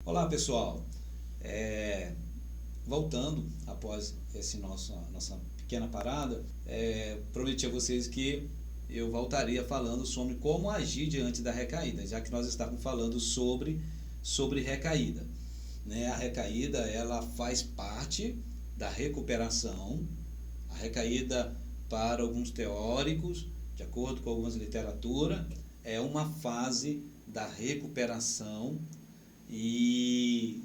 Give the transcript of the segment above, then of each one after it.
Olá pessoal, voltando após nossa pequena parada, prometi a vocês que eu voltaria falando sobre como agir diante da recaída, já que nós estávamos falando sobre recaída, né? A recaída ela faz parte da recuperação. A recaída, para alguns teóricos, de acordo com algumas literaturas, é uma fase da recuperação, e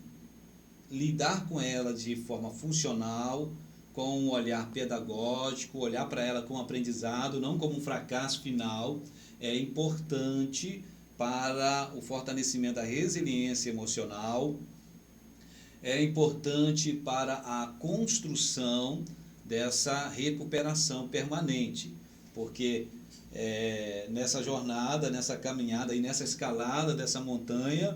lidar com ela de forma funcional, com um olhar pedagógico, olhar para ela como aprendizado, não como um fracasso final, é importante para o fortalecimento da resiliência emocional, é importante para a construção dessa recuperação permanente, porque nessa jornada, nessa caminhada e nessa escalada dessa montanha,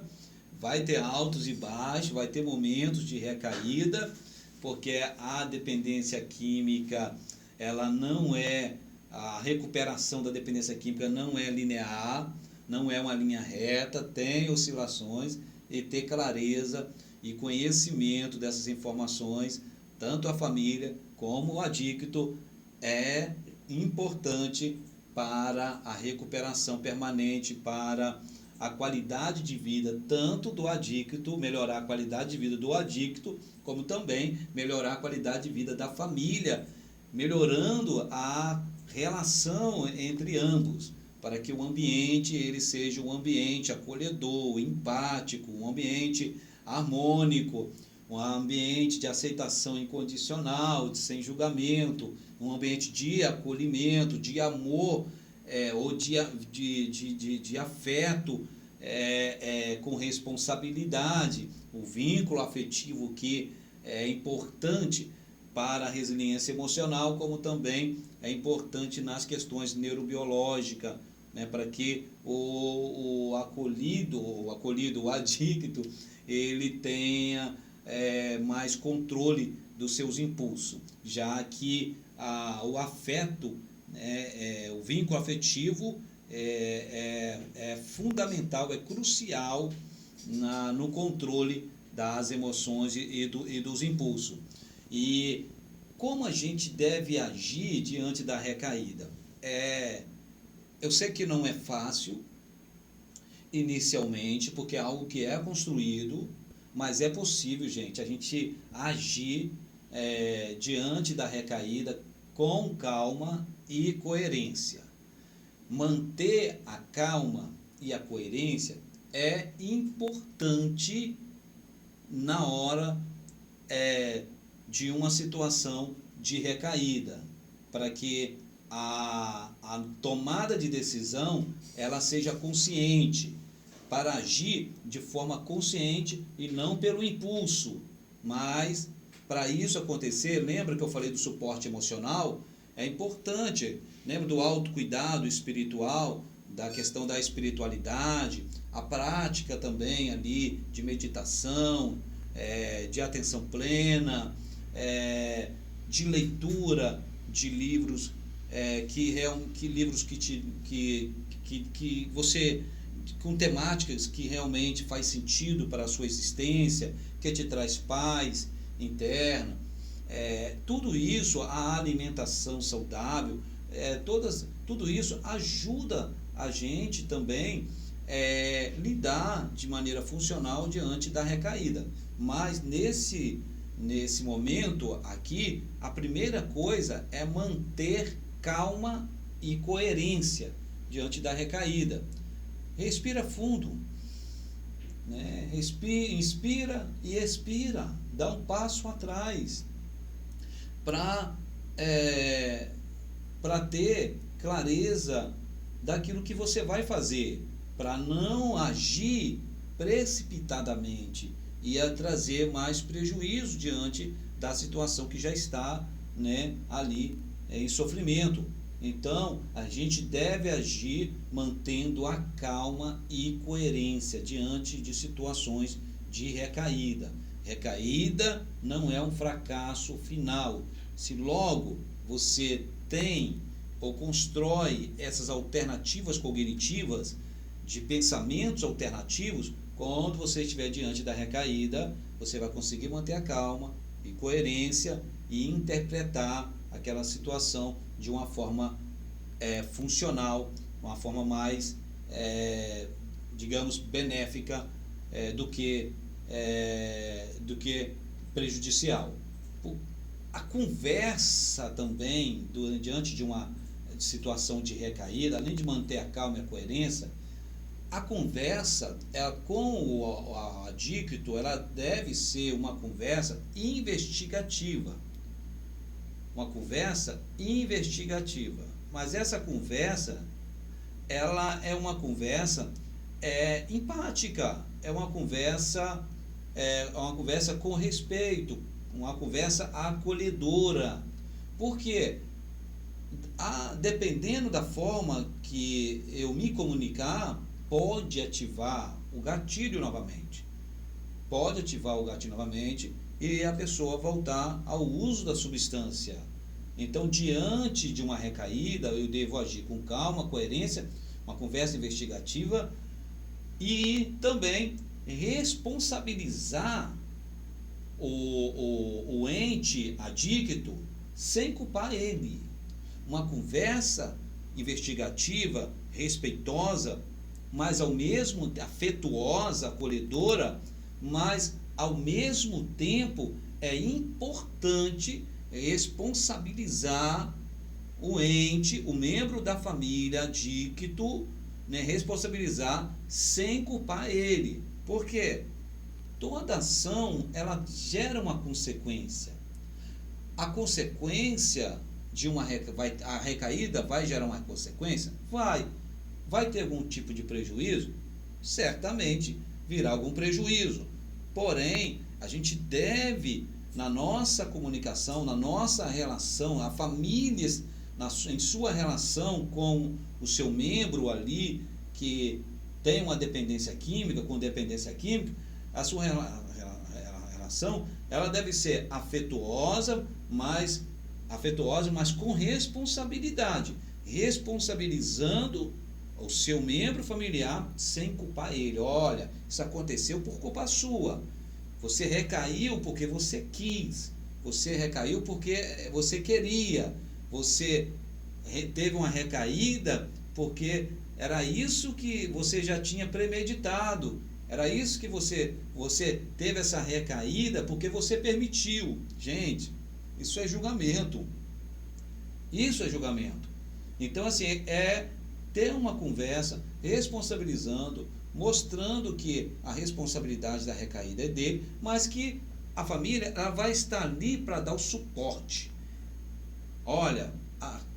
vai ter altos e baixos, vai ter momentos de recaída, porque a dependência química, ela não é, a recuperação da dependência química não é linear, não é uma linha reta, tem oscilações, e ter clareza e conhecimento dessas informações, tanto a família como o adicto, é importante para a recuperação permanente, para a qualidade de vida tanto do adicto, melhorar a qualidade de vida do adicto, como também melhorar a qualidade de vida da família, melhorando a relação entre ambos, para que o ambiente ele seja um ambiente acolhedor, empático, um ambiente harmônico, um ambiente de aceitação incondicional, de sem julgamento, um ambiente de acolhimento, de amor, ou de afeto, com responsabilidade, o vínculo afetivo que é importante para a resiliência emocional, como também é importante nas questões neurobiológicas, né, para que o acolhido, o adicto, ele tenha mais controle dos seus impulsos, já que o afeto, o vínculo afetivo é fundamental, é crucial no controle das emoções e dos impulsos. E como a gente deve agir diante da recaída? Eu sei que não é fácil inicialmente, porque é algo que é construído, mas é possível, gente, a gente agir diante da recaída com calma e coerência. Manter a calma e a coerência é importante na hora de uma situação de recaída, para que a tomada de decisão ela seja consciente, para agir de forma consciente e não pelo impulso. Mas para isso acontecer, lembra que eu falei do suporte emocional? É importante, lembra do autocuidado espiritual, da questão da espiritualidade, a prática também ali de meditação, de atenção plena, de leitura de livros, que você, com temáticas que realmente faz sentido para a sua existência, que te traz paz interna. Tudo isso, a alimentação saudável, tudo isso ajuda a gente também lidar de maneira funcional diante da recaída. Mas nesse momento aqui, a primeira coisa é manter calma e coerência diante da recaída. Respira fundo, né? Inspira e expira, dá um passo atrás para ter clareza daquilo que você vai fazer, para não agir precipitadamente e a trazer mais prejuízo diante da situação que já está, né, ali em sofrimento. Então, a gente deve agir mantendo a calma e coerência diante de situações de recaída. Recaída não é um fracasso final. Se logo você tem ou constrói essas alternativas cognitivas, de pensamentos alternativos, quando você estiver diante da recaída, você vai conseguir manter a calma e coerência e interpretar aquela situação de uma forma funcional, uma forma mais, digamos, benéfica do que prejudicial. A conversa também, diante de uma situação de recaída, além de manter a calma e a coerência, a conversa com o adicto, ela deve ser uma conversa investigativa. Uma conversa investigativa. Mas essa conversa, ela é uma conversa empática, é uma conversa com respeito, uma conversa acolhedora. Por quê? Dependendo da forma que eu me comunicar, pode ativar o gatilho novamente. Pode ativar o gatilho novamente e a pessoa voltar ao uso da substância. Então, diante de uma recaída, eu devo agir com calma, coerência, uma conversa investigativa e também responsabilizar o ente adicto sem culpar ele. Uma conversa investigativa, respeitosa, mas ao mesmo afetuosa, acolhedora, mas ao mesmo tempo é importante responsabilizar o ente, o membro da família adicto, responsabilizar sem culpar ele. Por quê? Toda ação, ela gera uma consequência. A consequência de a recaída vai gerar uma consequência? Vai ter algum tipo de prejuízo? Certamente virá algum prejuízo. Porém, a gente deve, na nossa comunicação, na nossa relação, a família, em sua relação com o seu membro ali, que tem uma dependência química, com dependência química, a sua relação, ela deve ser afetuosa, mas com responsabilidade, responsabilizando o seu membro familiar sem culpar ele. Olha, isso aconteceu por culpa sua. Você recaiu porque você quis. Você recaiu porque você queria. Você teve uma recaída porque era isso que você já tinha premeditado. Era isso que você teve essa recaída porque você permitiu. Gente, isso é julgamento. Isso é julgamento. Então, assim, ter uma conversa responsabilizando, mostrando que a responsabilidade da recaída é dele, mas que a família ela vai estar ali para dar o suporte. Olha,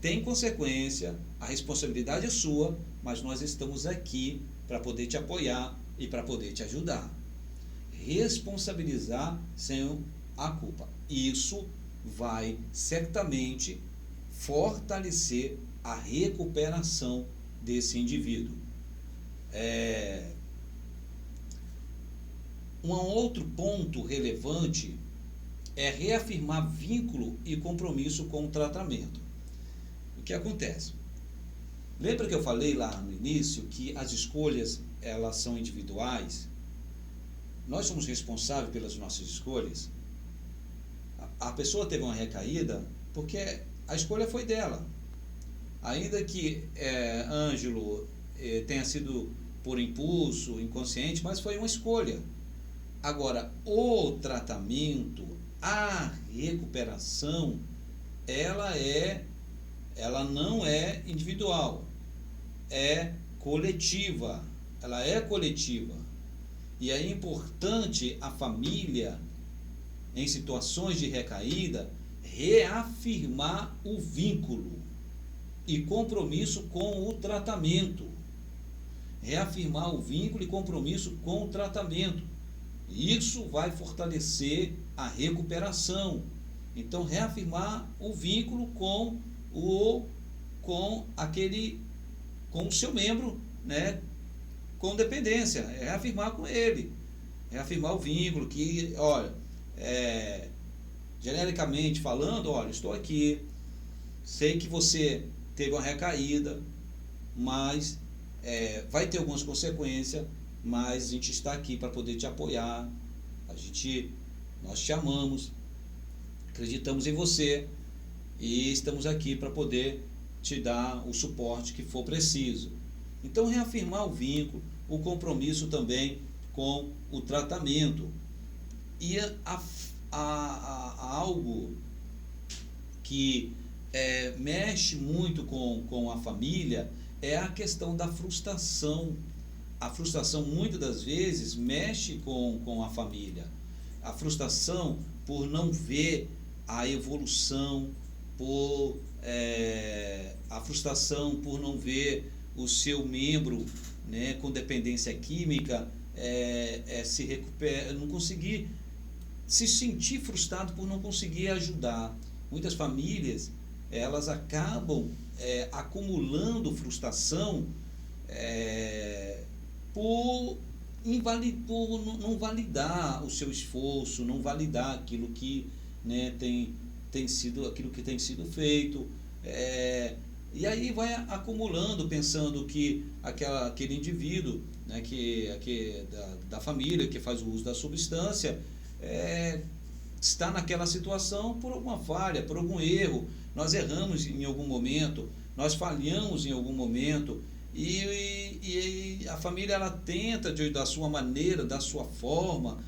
tem consequência, a responsabilidade é sua, mas nós estamos aqui para poder te apoiar e para poder te ajudar. Responsabilizar sem a culpa. Isso vai certamente fortalecer a recuperação desse indivíduo. Um outro ponto relevante é reafirmar vínculo e compromisso com o tratamento. O que acontece? Lembra que eu falei lá no início que as escolhas elas são individuais? Nós somos responsáveis pelas nossas escolhas. A pessoa teve uma recaída porque a escolha foi dela. Ainda que Ângelo tenha sido por impulso, inconsciente, mas foi uma escolha. Agora, o tratamento, a recuperação, ela não é individual, é coletiva. Ela é coletiva. E é importante a família, em situações de recaída, reafirmar o vínculo e compromisso com o tratamento. Reafirmar o vínculo e compromisso com o tratamento. Isso vai fortalecer a recuperação. Então, reafirmar o vínculo com o seu membro, com dependência. Reafirmar com ele. Reafirmar o vínculo que, olha, genericamente falando, olha, estou aqui, sei que você teve uma recaída, mas vai ter algumas consequências, mas a gente está aqui para poder te apoiar. Nós te amamos, acreditamos em você e estamos aqui para poder te dar o suporte que for preciso. Então, reafirmar o vínculo, o compromisso também com o tratamento. E algo que mexe muito com a família é a questão da frustração. A frustração, muitas das vezes, mexe com a família. A frustração por não ver a evolução, a frustração por não ver o seu membro, né, com dependência química se recuperar, não conseguir, se sentir frustrado por não conseguir ajudar. Muitas famílias, elas acabam acumulando frustração por não validar o seu esforço, não validar aquilo que, né, aquilo que tem sido feito, e aí vai acumulando, pensando que aquele indivíduo, né, da família que faz o uso da substância está naquela situação por alguma falha, por algum erro. Nós erramos em algum momento, nós falhamos em algum momento, e a família, ela tenta da sua maneira, da sua forma,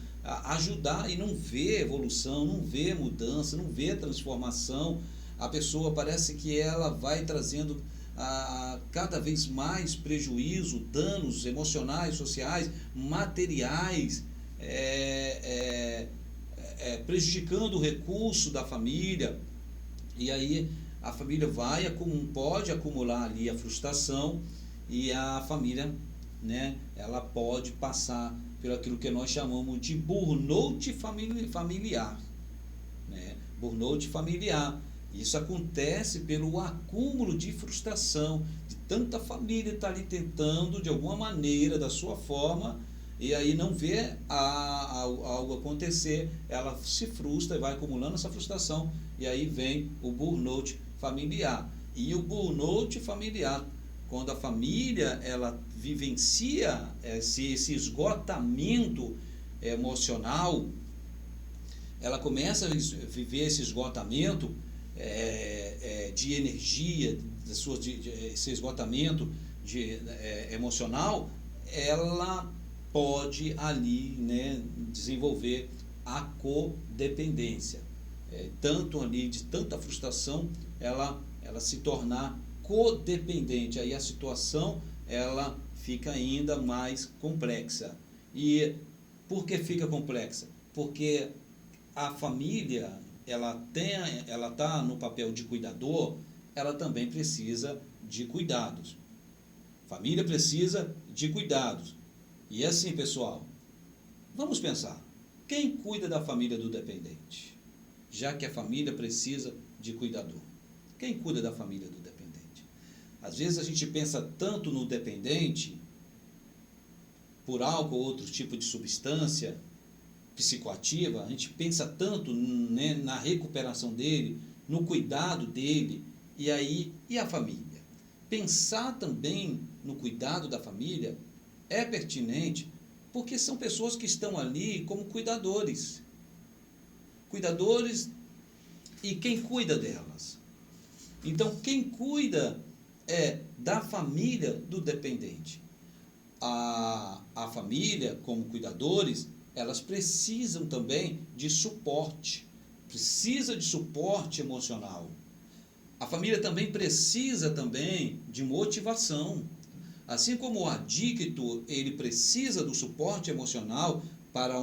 ajudar, e não vê evolução, não vê mudança, não vê transformação. A pessoa parece que ela vai trazendo cada vez mais prejuízo, danos emocionais, sociais, materiais, prejudicando o recurso da família. E aí a família pode acumular ali a frustração, e a família, né, ela pode passar por aquilo que nós chamamos de burnout familiar, né? Burnout familiar. Isso acontece pelo acúmulo de frustração, de tanta família estar ali tentando, de alguma maneira, da sua forma, e aí não vê algo acontecer, ela se frustra e vai acumulando essa frustração, e aí vem o burnout familiar. E o burnout familiar, quando a família, ela vivencia esse esgotamento emocional, ela começa a viver esse esgotamento de energia, esse esgotamento emocional, ela pode ali, né, desenvolver a codependência. Tanto ali, de tanta frustração, ela se tornar codependente. Aí a situação, ela fica ainda mais complexa. E por que fica complexa? Porque a família, ela está no papel de cuidador, ela também precisa de cuidados. Família precisa de cuidados. E assim, pessoal, vamos pensar, quem cuida da família do dependente? Já que a família precisa de cuidador, quem cuida da família do dependente? Às vezes a gente pensa tanto no dependente, por álcool ou outro tipo de substância psicoativa, a gente pensa tanto, né, na recuperação dele, no cuidado dele, e a família? Pensar também no cuidado da família é pertinente, porque são pessoas que estão ali como cuidadores. Cuidadores, e quem cuida delas? Então, quem cuida da família do dependente. A família, como cuidadores, elas precisam também de suporte. Precisa de suporte emocional. A família também precisa também de motivação. Assim como o adicto, ele precisa do suporte emocional para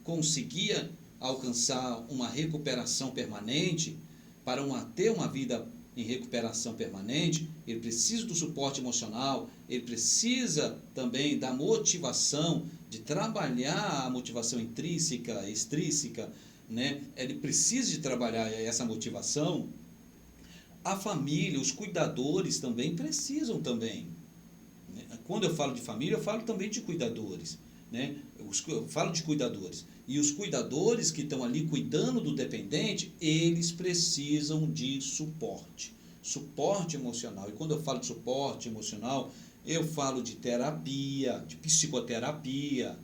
conseguir alcançar uma recuperação permanente, para ter uma vida em recuperação permanente, ele precisa do suporte emocional, ele precisa também da motivação, de trabalhar a motivação intrínseca, extrínseca, né? Ele precisa de trabalhar essa motivação. A família, os cuidadores também precisam também. Quando eu falo de família, eu falo também de cuidadores, né? Eu falo de cuidadores. E os cuidadores que estão ali cuidando do dependente, eles precisam de suporte emocional. E quando eu falo de suporte emocional, eu falo de terapia, de psicoterapia.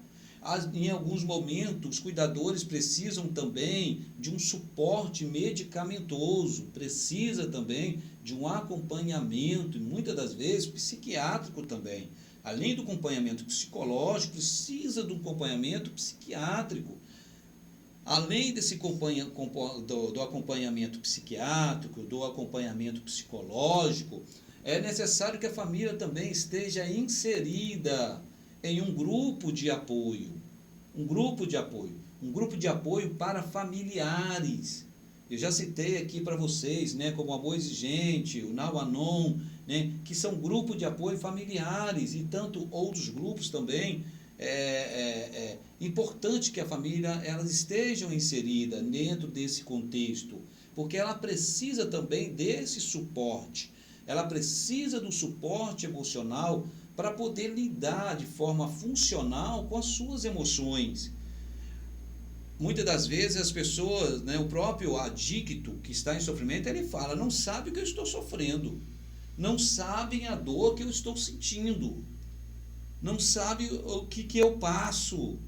Em alguns momentos, os cuidadores precisam também de um suporte medicamentoso, precisa também de um acompanhamento, e muitas das vezes psiquiátrico também. Além do acompanhamento psicológico, precisa do acompanhamento psiquiátrico. Além do acompanhamento psiquiátrico, do acompanhamento psicológico, é necessário que a família também esteja inserida em um grupo de apoio, um grupo de apoio para familiares. Eu já citei aqui para vocês, né, como o Amor Exigente, o Nauanon, né, que são grupos de apoio familiares e tanto outros grupos também. É importante que a família elas estejam inserida dentro desse contexto, porque ela precisa também desse suporte. Ela precisa do suporte emocional para poder lidar de forma funcional com as suas emoções. Muitas das vezes as pessoas, né, o próprio adicto que está em sofrimento, ele fala, não sabe o que eu estou sofrendo, não sabem a dor que eu estou sentindo, não sabe o que eu passo.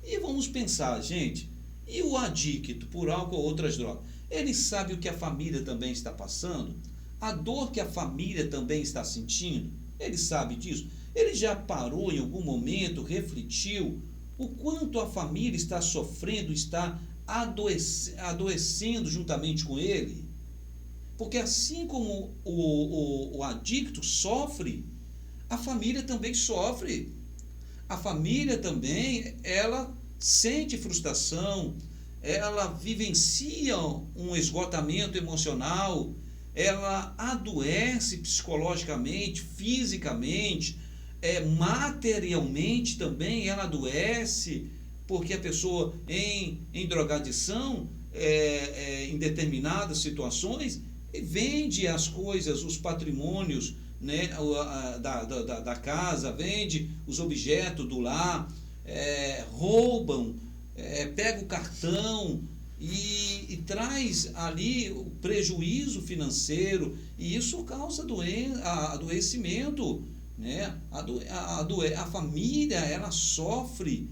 E vamos pensar, gente, e o adicto por álcool ou outras drogas? Ele sabe o que a família também está passando? A dor que a família também está sentindo? Ele sabe disso? Ele já parou em algum momento, refletiu o quanto a família está sofrendo, está adoecendo juntamente com ele? Porque assim como o adicto sofre, a família também sofre. A família também, ela sente frustração, ela vivencia um esgotamento emocional, ela adoece psicologicamente, fisicamente, materialmente também ela adoece, porque a pessoa em drogadição, em determinadas situações, vende as coisas, os patrimônios, né, da casa, vende os objetos do lar, roubam, pega o cartão e traz ali o prejuízo financeiro, e isso causa adoecimento, né? A família ela sofre,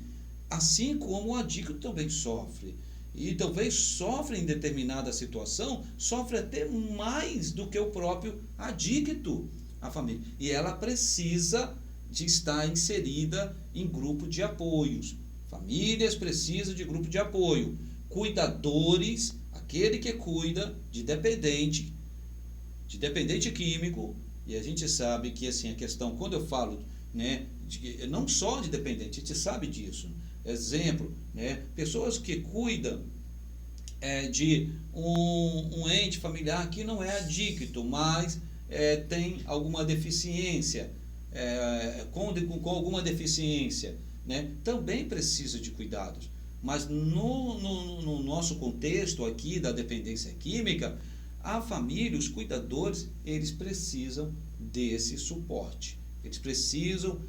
assim como o adicto também sofre. E talvez sofre em determinada situação, sofre até mais do que o próprio adicto, a família. E ela precisa de estar inserida em grupo de apoios. Famílias precisam de grupo de apoio. Cuidadores, aquele que cuida de dependente químico, e a gente sabe que assim, a questão, quando eu falo, né, não só de dependente, a gente sabe disso. Exemplo, né, pessoas que cuidam de um ente familiar que não é adicto, mas tem alguma deficiência, com alguma deficiência, né, também precisa de cuidados. Mas no nosso contexto aqui da dependência química, a família, os cuidadores, eles precisam desse suporte. Eles precisam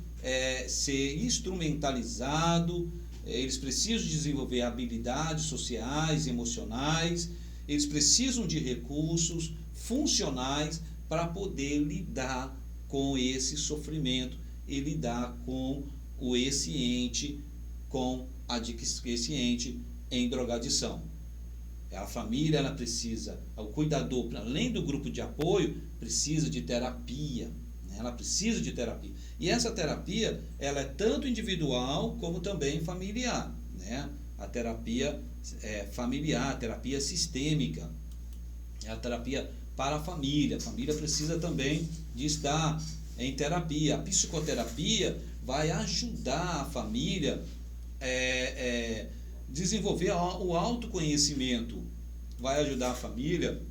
ser instrumentalizados, eles precisam desenvolver habilidades sociais, emocionais, eles precisam de recursos funcionais para poder lidar com esse sofrimento e lidar com esse ente em drogadição. A família ela precisa, o cuidador, além do grupo de apoio, precisa de terapia, né? Ela precisa de terapia. E essa terapia ela é tanto individual como também familiar, né? A terapia familiar, a terapia sistêmica, é a terapia para a família. A família precisa também de estar em terapia. A psicoterapia vai ajudar a família desenvolver o autoconhecimento, vai ajudar a família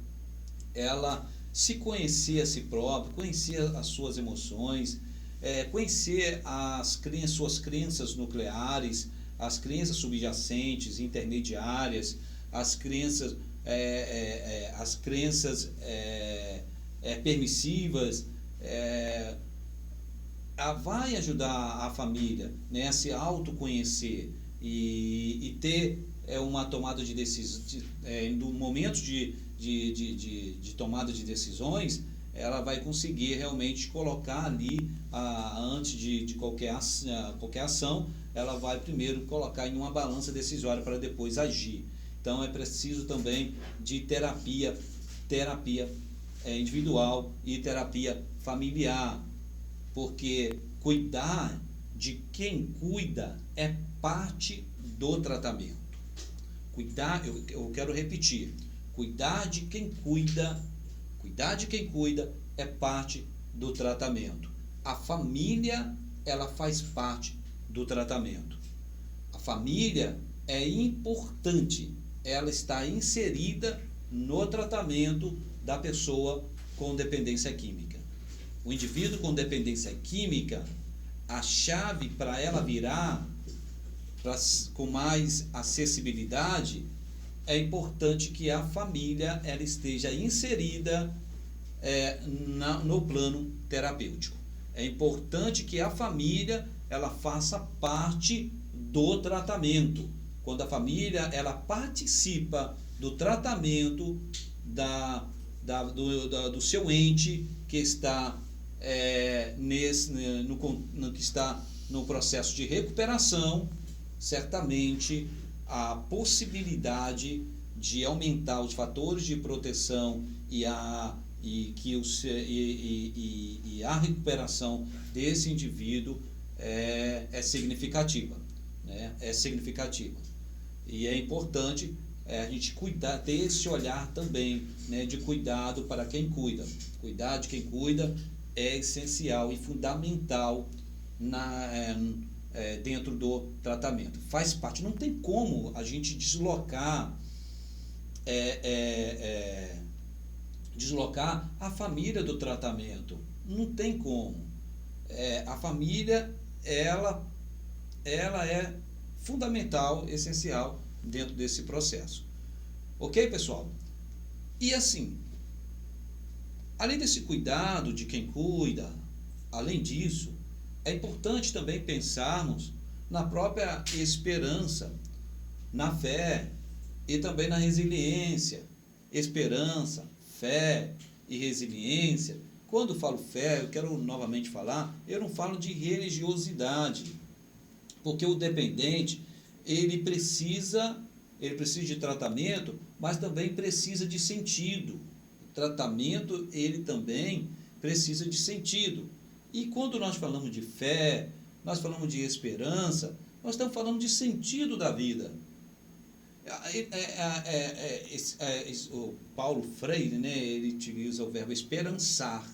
ela se conhecer a si própria, conhecer as suas emoções, conhecer suas crenças nucleares, as crenças subjacentes, intermediárias, as crenças permissivas, vai ajudar a família, né, a se autoconhecer e ter uma tomada de decisão, no momento de tomada de decisões, ela vai conseguir realmente colocar ali, antes de qualquer ação, ela vai primeiro colocar em uma balança decisória para depois agir. Então é preciso também de terapia individual e terapia familiar, porque cuidar de quem cuida é parte do tratamento. Eu quero repetir, cuidar de quem cuida é parte do tratamento. A família, ela faz parte do tratamento. A família é importante, ela está inserida no tratamento da pessoa com dependência química. O indivíduo com dependência química, a chave para ela virar com mais acessibilidade, é importante que a família ela esteja inserida no plano terapêutico. É importante que a família ela faça parte do tratamento. Quando a família ela participa do tratamento do seu ente que está que está no processo de recuperação, certamente a possibilidade de aumentar os fatores de proteção e a recuperação desse indivíduo é significativa, né? É significativa. E é importante a gente ter esse olhar também, né, de cuidado para quem cuida. Cuidar de quem cuida é essencial e fundamental dentro do tratamento. Faz parte, não tem como a gente deslocar a família do tratamento. Não tem como. A família, ela é fundamental, essencial dentro desse processo. Ok, pessoal? E assim, além desse cuidado de quem cuida, além disso, é importante também pensarmos na própria esperança, na fé e também na resiliência. Esperança, fé e resiliência. Quando falo fé, eu quero novamente falar, eu não falo de religiosidade, porque o dependente, ele precisa de tratamento, mas também precisa de sentido. O tratamento, ele também precisa de sentido. E quando nós falamos de fé, nós falamos de esperança, nós estamos falando de sentido da vida. O Paulo Freire, né, ele utiliza o verbo esperançar.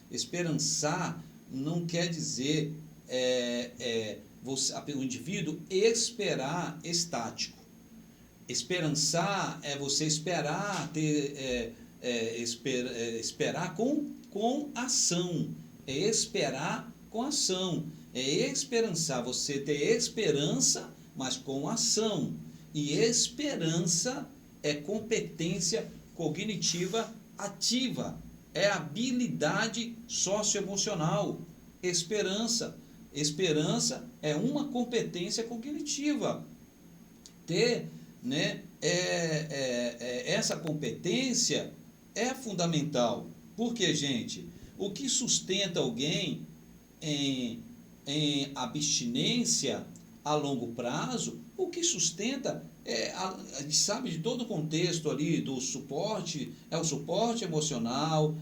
Esperançar não quer dizer o indivíduo esperar estático. Esperançar é você esperar, esperar com ação. É esperar com ação. É esperançar, você ter esperança, mas com ação. E esperança é competência cognitiva ativa. É habilidade socioemocional. Esperança é uma competência cognitiva. Ter, né, essa competência é fundamental. Porque, gente, o que sustenta alguém em abstinência a longo prazo, o que sustenta a gente sabe de todo o contexto ali do suporte, o suporte emocional,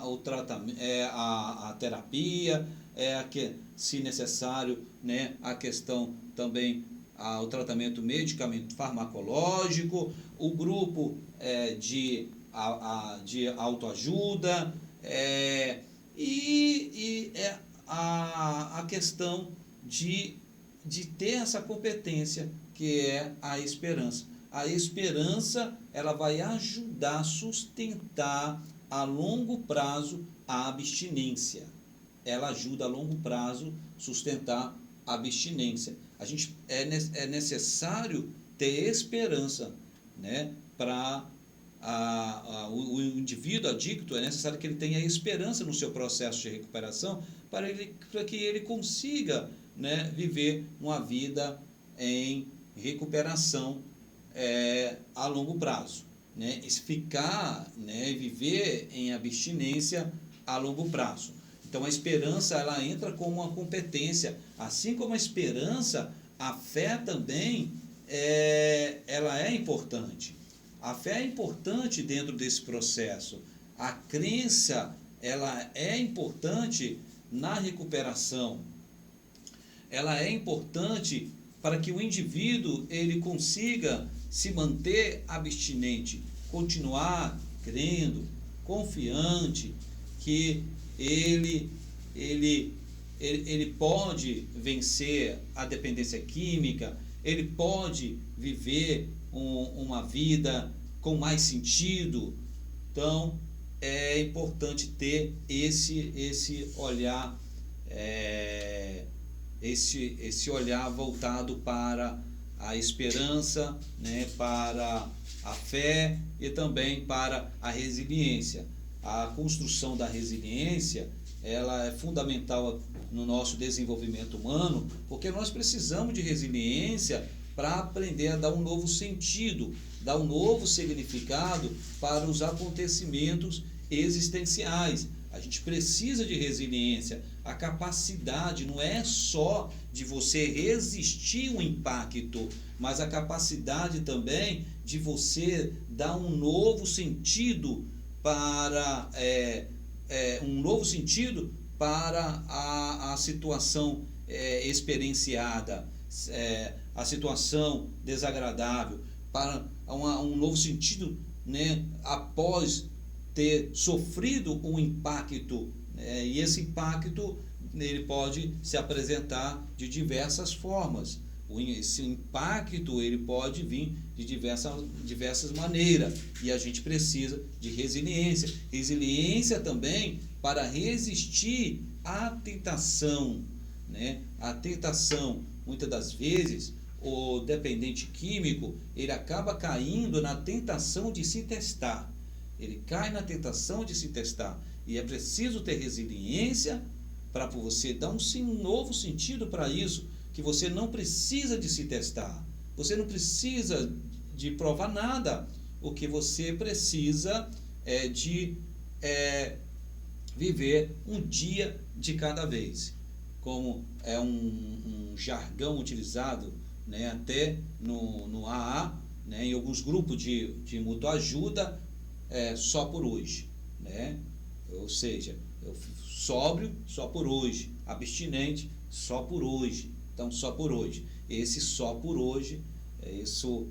o tratamento, a terapia, se necessário, né, a questão também, o tratamento medicamento farmacológico, o grupo de autoajuda, a questão de ter essa competência que é a esperança. A esperança, ela vai ajudar a sustentar a longo prazo a abstinência. Ela ajuda a longo prazo sustentar a abstinência. É necessário ter esperança, né, para o indivíduo adicto. É necessário que ele tenha esperança no seu processo de recuperação para que ele consiga, né, viver uma vida em recuperação a longo prazo. né, ficar, né, viver em abstinência a longo prazo. Então a esperança, ela entra como uma competência, assim como a esperança, a fé também ela é importante. A fé é importante dentro desse processo. A crença, ela é importante na recuperação. Ela é importante para que o indivíduo ele consiga se manter abstinente, continuar crendo, confiante que ele pode vencer a dependência química, ele pode viver uma vida com mais sentido. Então, é importante ter esse olhar, esse olhar voltado para a esperança, né, para a fé e também para a resiliência. A construção da resiliência, ela é fundamental no nosso desenvolvimento humano, porque nós precisamos de resiliência para aprender a dar um novo sentido, dar um novo significado para os acontecimentos existenciais. A gente precisa de resiliência. A capacidade não é só de você resistir ao impacto, mas a capacidade também de você dar um novo sentido para a situação experienciada, a situação desagradável, para um novo sentido, né, após ter sofrido um impacto, e esse impacto ele pode se apresentar de diversas formas. Esse impacto ele pode vir de diversas maneiras, e a gente precisa de resiliência. Resiliência também para resistir à tentação, né? A tentação, muitas das vezes, o dependente químico, ele acaba caindo na tentação de se testar. Ele cai na tentação de se testar. E é preciso ter resiliência para você dar um novo sentido para isso, que você não precisa de se testar. Você não precisa de provar nada. O que você precisa é de viver um dia de cada vez. Como é um jargão utilizado, né, até no AA, né, em alguns grupos de mutuajuda, só por hoje, né? Ou seja, sóbrio só por hoje, abstinente só por hoje. Então, só por hoje. Esse só por hoje, isso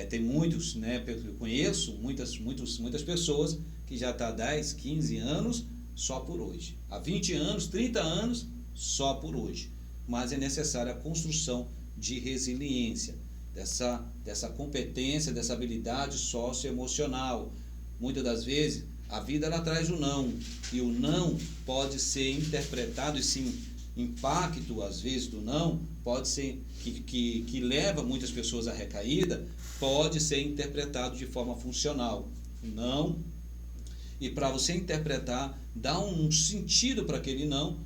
tem muitos, né? Eu conheço muitas pessoas que já estão há 10, 15 anos só por hoje. Há 20 anos, 30 anos, só por hoje. Mas é necessária a construção de resiliência, dessa competência, dessa habilidade socioemocional. Muitas das vezes, a vida ela traz o não, e o não pode ser interpretado, esse impacto, às vezes, do não, pode ser, que leva muitas pessoas à recaída, pode ser interpretado de forma funcional. Não, e para você interpretar, dar um sentido para aquele não,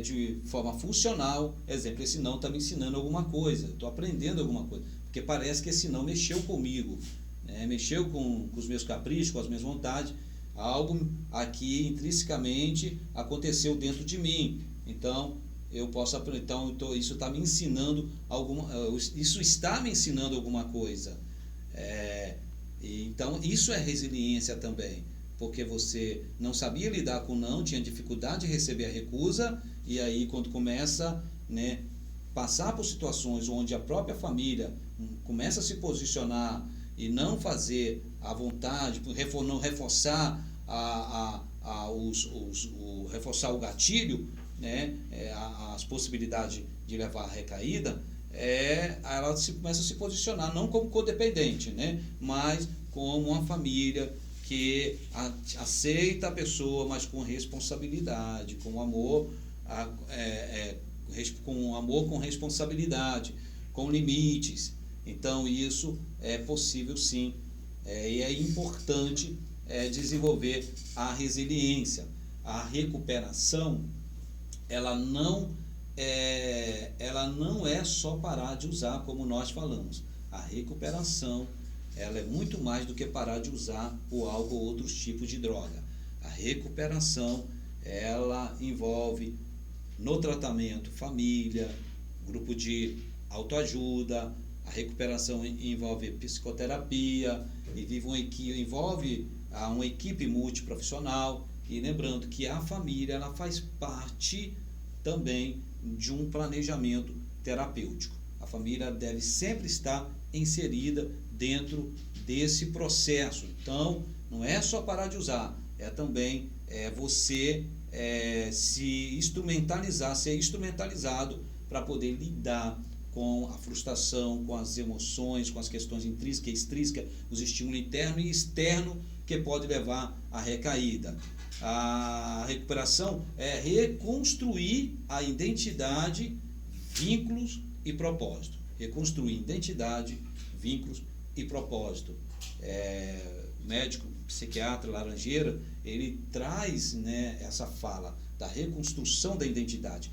de forma funcional. Exemplo, esse não está me ensinando alguma coisa, estou aprendendo alguma coisa, porque parece que esse não mexeu comigo, né? Mexeu com os meus caprichos, com as minhas vontades, algo aqui intrinsecamente aconteceu dentro de mim. Então eu posso aprender, isso está me ensinando isso está me ensinando alguma coisa. Então isso é resiliência também, porque você não sabia lidar com o não, tinha dificuldade de receber a recusa, e aí quando começa, né, passar por situações onde a própria família começa a se posicionar e não fazer a vontade, não reforçar reforçar o gatilho, né, as possibilidades de levar a recaída, ela começa a se posicionar não como codependente, né, mas como uma família que aceita a pessoa, mas com responsabilidade, com amor, com responsabilidade, com limites. Então isso é possível sim, e é importante desenvolver a resiliência. A recuperação, ela não é só parar de usar, como nós falamos. A recuperação ela é muito mais do que parar de usar o álcool ou outros tipos de droga. A recuperação, ela envolve no tratamento família, grupo de autoajuda, a recuperação envolve psicoterapia, envolve uma equipe multiprofissional, e lembrando que a família ela faz parte também de um planejamento terapêutico. A família deve sempre estar inserida dentro desse processo. Então, não é só parar de usar, é também você se instrumentalizar, ser instrumentalizado para poder lidar com a frustração, com as emoções, com as questões intrínsecas e extrínsecas, os estímulos interno e externo que pode levar à recaída. A recuperação é reconstruir a identidade, vínculos e propósito. Reconstruir identidade, vínculos e propósito. O médico, psiquiatra Laranjeira, ele traz, né, essa fala da reconstrução da identidade,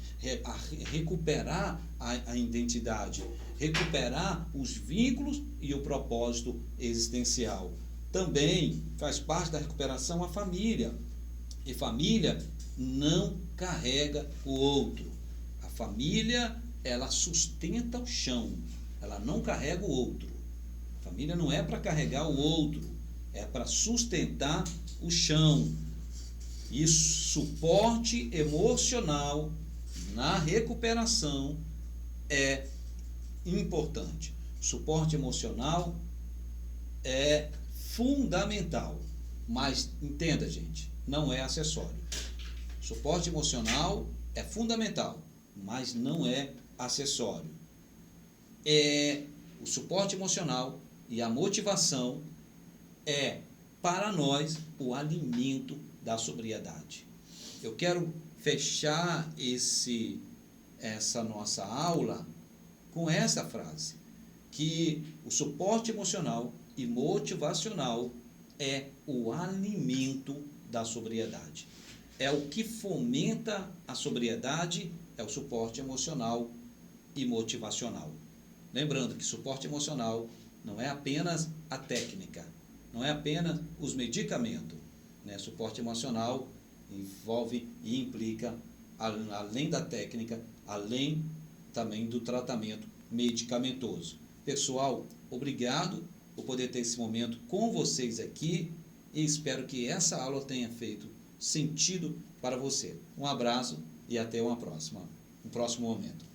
recuperar a identidade, recuperar os vínculos e o propósito existencial. Também faz parte da recuperação a família. E família não carrega o outro. A família, ela sustenta o chão, ela não carrega o outro. A família não é para carregar o outro, é para sustentar o chão. E suporte emocional na recuperação é importante. Suporte emocional é fundamental, mas entenda, gente, não é acessório. Suporte emocional é fundamental, mas não é acessório. O suporte emocional e a motivação é, para nós, o alimento da sobriedade. Eu quero fechar essa nossa aula com essa frase, que o suporte emocional e motivacional é o alimento da sobriedade. É o que fomenta a sobriedade, é o suporte emocional e motivacional. Lembrando que suporte emocional não é apenas a técnica, não é apenas os medicamentos, né? Suporte emocional envolve e implica, além da técnica, além também do tratamento medicamentoso. Pessoal, obrigado por poder ter esse momento com vocês aqui e espero que essa aula tenha feito sentido para você. Um abraço e até um próximo momento.